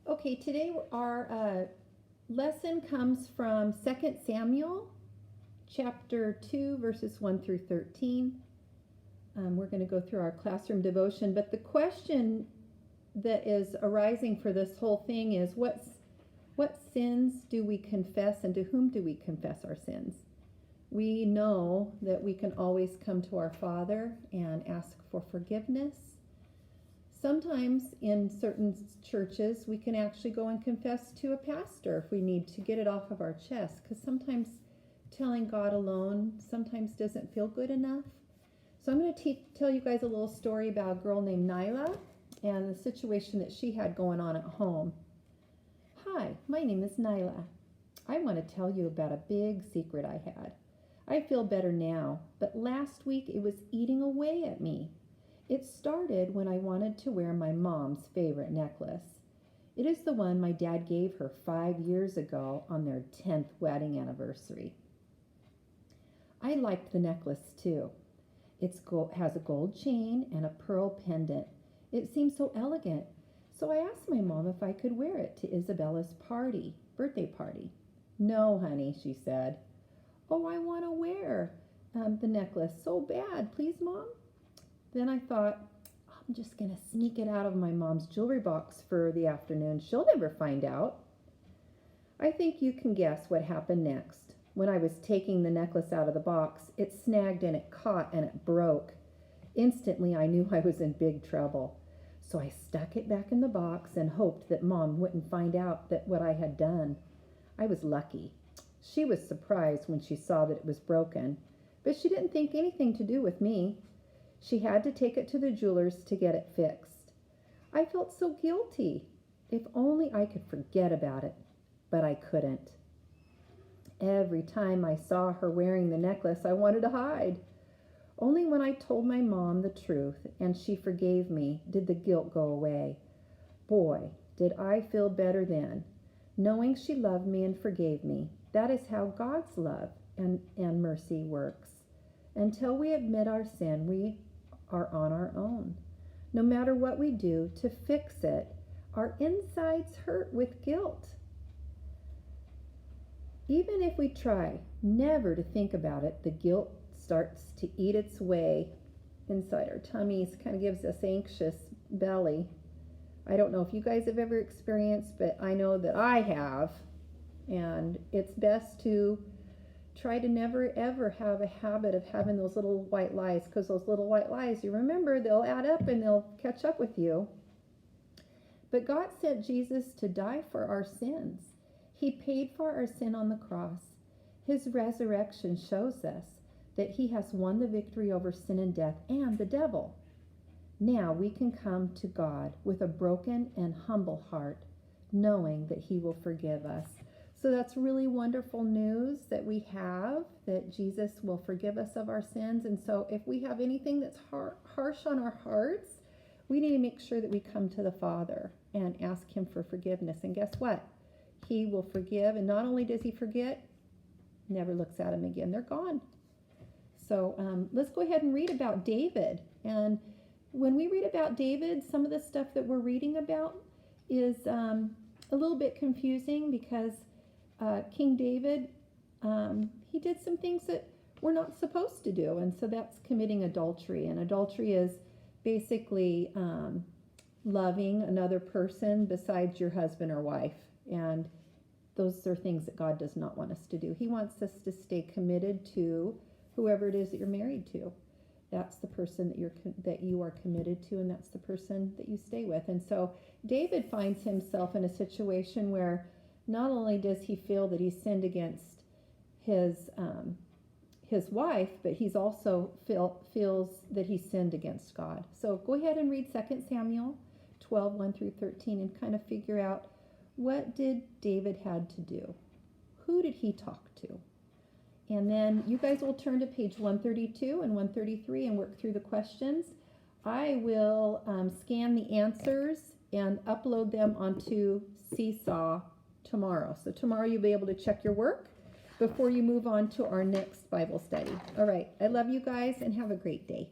Okay, today our lesson comes from 2 Samuel chapter 2, verses 1 through 13. We're going to go through our classroom devotion, but the question that is arising for this whole thing is what sins do we confess, and to whom do we confess our sins? We know that we can always come to our Father and ask for forgiveness. Sometimes in certain churches, we can actually go and confess to a pastor if we need to get it off of our chest, because sometimes telling God alone sometimes doesn't feel good enough. So I'm going to tell you guys a little story about a girl named Nyla and the situation that she had going on at home. Hi, my name is Nyla. I want to tell you about a big secret I had. I feel better now, but last week it was eating away at me. It started when I wanted to wear my mom's favorite necklace. It is the one my dad gave her 5 years ago on their 10th wedding anniversary. I liked the necklace too. It has a gold chain and a pearl pendant. It seemed so elegant, so I asked my mom if I could wear it to Isabella's birthday party. No, honey, she said. Oh, I want to wear the necklace so bad. Please, Mom? Then I thought, I'm just going to sneak it out of my mom's jewelry box for the afternoon. She'll never find out. I think you can guess what happened next. When I was taking the necklace out of the box, it snagged and it caught and it broke. Instantly, I knew I was in big trouble. So I stuck it back in the box and hoped that Mom wouldn't find out what I had done. I was lucky. She was surprised when she saw that it was broken, but she didn't think anything to do with me. She had to take it to the jeweler's to get it fixed. I felt so guilty. If only I could forget about it, but I couldn't. Every time I saw her wearing the necklace, I wanted to hide. Only when I told my mom the truth and she forgave me did the guilt go away. Boy, did I feel better then, knowing she loved me and forgave me. That is how God's love and mercy works. Until we admit our sin, we are on our own. No matter what we do to fix it, our insides hurt with guilt. Even if we try never to think about it, the guilt starts to eat its way inside our tummies, kind of gives us anxious belly. I don't know if you guys have ever experienced, but I know that I have. And it's best to try to never ever have a habit of having those little white lies, because those little white lies, you remember, they'll add up and they'll catch up with you. But God sent Jesus to die for our sins. He paid for our sin on the cross. His resurrection shows us that he has won the victory over sin and death and the devil. Now we can come to God with a broken and humble heart, knowing that he will forgive us. So that's really wonderful news that we have, that Jesus will forgive us of our sins. And so if we have anything that's harsh on our hearts, we need to make sure that we come to the Father and ask him for forgiveness. And guess what? He will forgive. And not only does he forget, never looks at him again. They're gone. So let's go ahead and read about David. And when we read about David, some of the stuff that we're reading about is a little bit confusing, because King David, he did some things that we're not supposed to do. And so that's committing adultery. And adultery is basically loving another person besides your husband or wife. And those are things that God does not want us to do. He wants us to stay committed to whoever it is that you're married to. That's the person that you are committed to, and that's the person that you stay with. And so David finds himself in a situation where not only does he feel that he sinned against his wife, but he's also feels that he sinned against God. So go ahead and read 2 Samuel 12, 1 through 13, and kind of figure out, what did David had to do? Who did he talk to? And then you guys will turn to page 132 and 133 and work through the questions. I will scan the answers and upload them onto Seesaw tomorrow. So tomorrow you'll be able to check your work before you move on to our next Bible study. All right. I love you guys and have a great day.